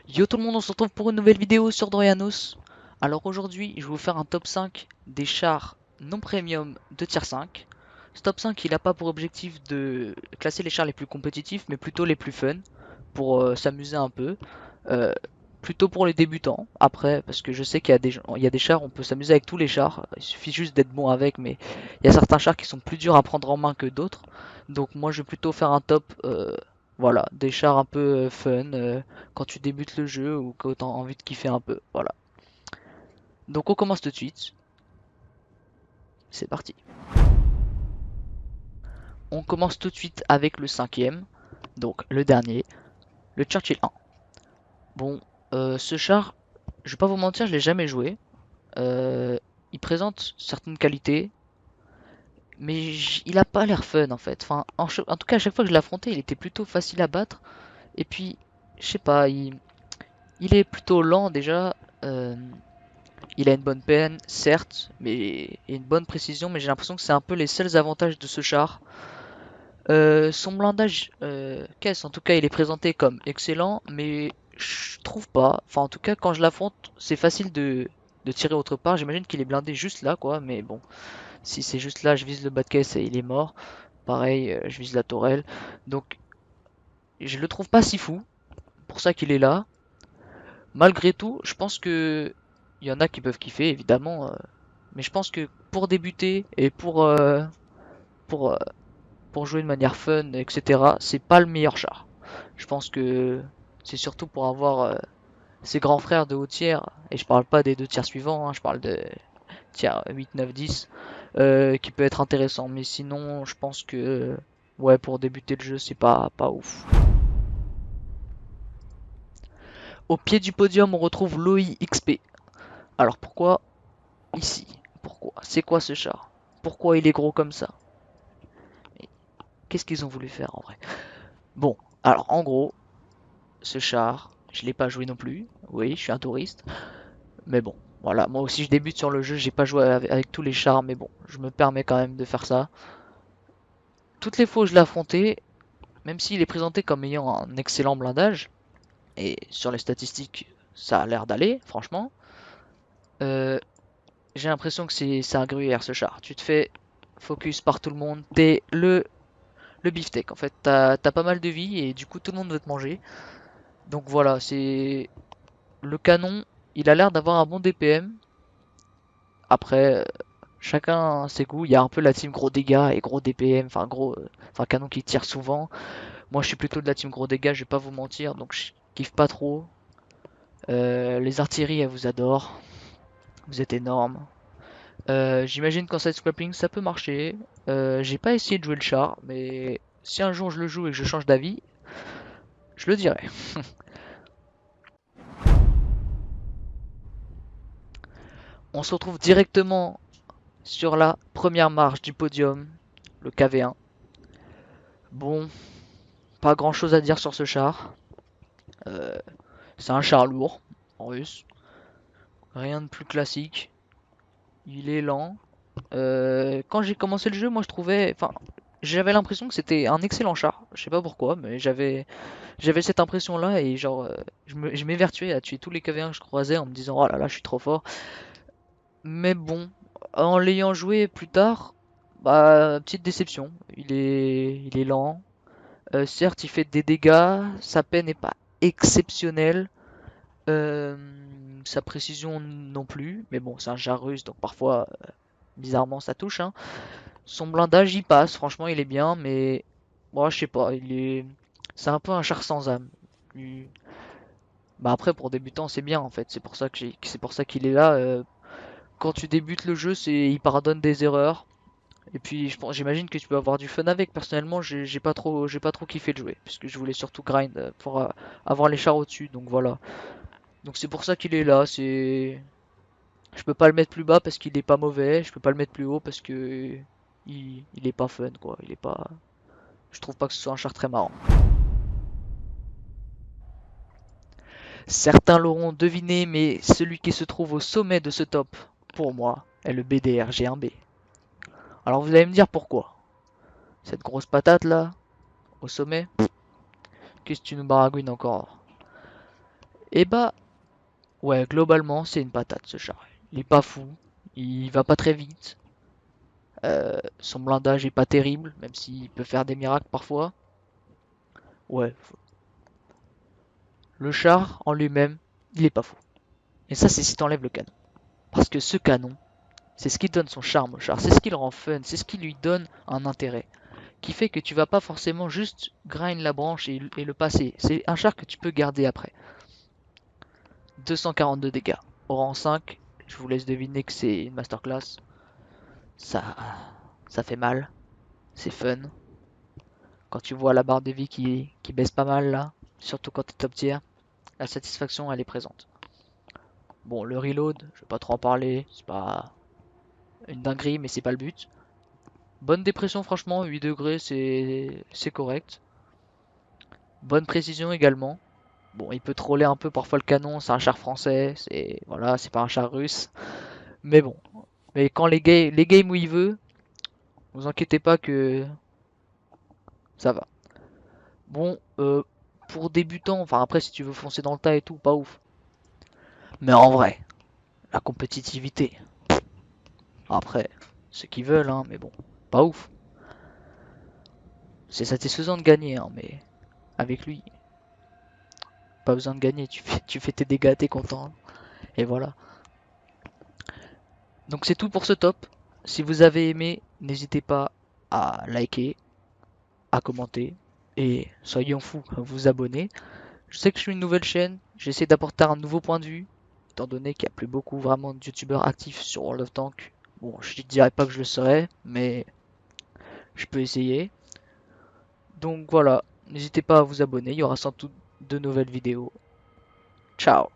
Yo tout le monde, on se retrouve pour une nouvelle vidéo sur Dorianos. Alors aujourd'hui, je vais vous faire un top 5 des chars non premium de tier 5. Ce top 5, il a pas pour objectif de classer les chars les plus compétitifs, mais plutôt les plus fun, pour s'amuser un peu. Euh, Plutôt pour les débutants, après, parce que je sais qu'il y a des chars, on peut s'amuser avec tous les chars, il suffit juste d'être bon avec, mais il y a certains chars qui sont plus durs à prendre en main que d'autres. Donc moi je vais plutôt faire un top, voilà, des chars un peu fun, quand tu débutes le jeu ou quand tu as envie de kiffer un peu. Voilà. Donc on commence tout de suite. C'est parti. On commence tout de suite avec le cinquième, donc le dernier, le Churchill 1. Bon, ce char, je vais pas vous mentir, je l'ai jamais joué. Euh, il présente certaines qualités, mais il a pas l'air fun en fait. Enfin, en tout cas, à chaque fois que je l'affrontais, il était plutôt facile à battre. Et puis, je sais pas, il est plutôt lent déjà. Euh, Il a une bonne peine, certes, mais et une bonne précision, mais j'ai l'impression que c'est un peu les seuls avantages de ce char. Son blindage caisse, en tout cas, il est présenté comme excellent, mais je trouve pas. Enfin, en tout cas, quand je l'affronte, c'est facile de tirer autre part. J'imagine qu'il est blindé juste là, quoi, mais bon, si c'est juste là, je vise le bas de caisse et il est mort. Pareil, je vise la tourelle. Donc, je le trouve pas si fou, pour ça qu'il est là. Malgré tout, je pense que il y en a qui peuvent kiffer, évidemment. Mais je pense que pour débuter et pour, euh, pour jouer de manière fun, etc., c'est pas le meilleur char. Je pense que c'est surtout pour avoir ses grands frères de haut tiers, et je parle pas des deux tiers suivants, hein, je parle de tiers 8, 9, 10, qui peut être intéressant. Mais sinon, je pense que ouais, pour débuter le jeu, c'est pas ouf. Au pied du podium, on retrouve l'OI XP. Alors pourquoi ici? Pourquoi? C'est quoi ce char? Pourquoi il est gros comme ça? Qu'est-ce qu'ils ont voulu faire en vrai? Bon, alors en gros, ce char, je l'ai pas joué non plus. Oui, je suis un touriste. Mais bon, voilà. Moi aussi, je débute sur le jeu. J'ai pas joué avec tous les chars, mais bon, je me permets quand même de faire ça. Toutes les fois où je l'ai affronté, même s'il est présenté comme ayant un excellent blindage, et sur les statistiques, ça a l'air d'aller, franchement, euh, j'ai l'impression que c'est un gruyère ce char. Tu te fais focus par tout le monde. T'es le beefsteak en fait. T'as pas mal de vie et du coup tout le monde veut te manger. Donc voilà, c'est le canon. Il a l'air d'avoir un bon DPM. Après, chacun ses goûts. Il y a un peu la team gros dégâts et gros DPM, enfin gros, enfin canon qui tire souvent. Moi, je suis plutôt de la team gros dégâts. Je vais pas vous mentir, donc je kiffe pas trop. Les artilleries, elles vous adorent. Vous êtes énormes. J'imagine qu'en side scrapping, ça peut marcher. J'ai pas essayé de jouer le char, mais si un jour je le joue et que je change d'avis, je le dirai. On se retrouve directement sur la première marche du podium, le KV1. Bon, pas grand chose à dire sur ce char. Euh, c'est un char lourd, en russe. Rien de plus classique. Il est lent. Quand j'ai commencé le jeu, moi je trouvais. Enfin, j'avais l'impression que c'était un excellent char. Je sais pas pourquoi, mais j'avais cette impression-là et genre, je m'évertuais à tuer tous les KV1 que je croisais en me disant oh là là, je suis trop fort. Mais bon, en l'ayant joué plus tard, bah, petite déception. Il est lent. Certes, il fait des dégâts, sa peine n'est pas exceptionnelle, euh, sa précision non plus, mais bon, c'est un char russe, donc parfois, bizarrement, ça touche, hein. Son blindage, il passe, franchement, il est bien, mais moi, je sais pas, c'est un peu un char sans âme. Bah après, pour débutant, c'est bien en fait, c'est pour ça qu'il est là. Quand tu débutes le jeu, il pardonne des erreurs. Et puis j'imagine que tu peux avoir du fun avec. Personnellement, j'ai pas trop kiffé le jouer, puisque je voulais surtout grind pour avoir les chars au-dessus. Donc voilà. Donc c'est pour ça qu'il est là. Je peux pas le mettre plus bas parce qu'il est pas mauvais. Je peux pas le mettre plus haut parce que il est pas fun quoi. Il est pas. Je trouve pas que ce soit un char très marrant. Certains l'auront deviné, mais celui qui se trouve au sommet de ce top, pour moi, est le BDR G1B. Alors vous allez me dire pourquoi. Cette grosse patate là, au sommet, qu'est-ce que tu nous baragouines encore? Et bah, ouais, globalement, c'est une patate ce char. Il est pas fou, il va pas très vite, son blindage est pas terrible, même s'il peut faire des miracles parfois. Ouais, le char en lui-même, il est pas fou. Et ça, c'est si t'enlèves le canon. Parce que ce canon, c'est ce qui donne son charme au char, c'est ce qui le rend fun, c'est ce qui lui donne un intérêt. Qui fait que tu vas pas forcément juste grind la branche et le passer. C'est un char que tu peux garder après. 242 dégâts. Au rang 5, je vous laisse deviner que c'est une masterclass. Ça, ça fait mal, c'est fun. Quand tu vois la barre de vie qui baisse pas mal là, surtout quand t'es top tier, la satisfaction elle est présente. Bon, le reload, je vais pas trop en parler, c'est pas une dinguerie, mais c'est pas le but. Bonne dépression, franchement, 8 degrés, c'est correct. Bonne précision également. Bon, il peut troller un peu parfois le canon, c'est un char français, c'est voilà, c'est pas un char russe. Mais bon, mais quand les games où il veut, vous inquiétez pas que ça va. Bon, pour débutants, enfin après si tu veux foncer dans le tas et tout, pas ouf. Mais en vrai, la compétitivité, après, ceux qui veulent, hein, mais bon, pas ouf. C'est satisfaisant de gagner, hein, mais avec lui, pas besoin de gagner, tu fais tes dégâts, t'es content, et voilà. Donc c'est tout pour ce top. Si vous avez aimé, n'hésitez pas à liker, à commenter, et soyons fous, vous abonner. Je sais que je suis une nouvelle chaîne, j'essaie d'apporter un nouveau point de vue, étant donné qu'il n'y a plus beaucoup vraiment de youtubeurs actifs sur World of Tanks. Bon, je ne dirais pas que je le serai, mais je peux essayer. Donc voilà, n'hésitez pas à vous abonner, il y aura sans doute de nouvelles vidéos. Ciao!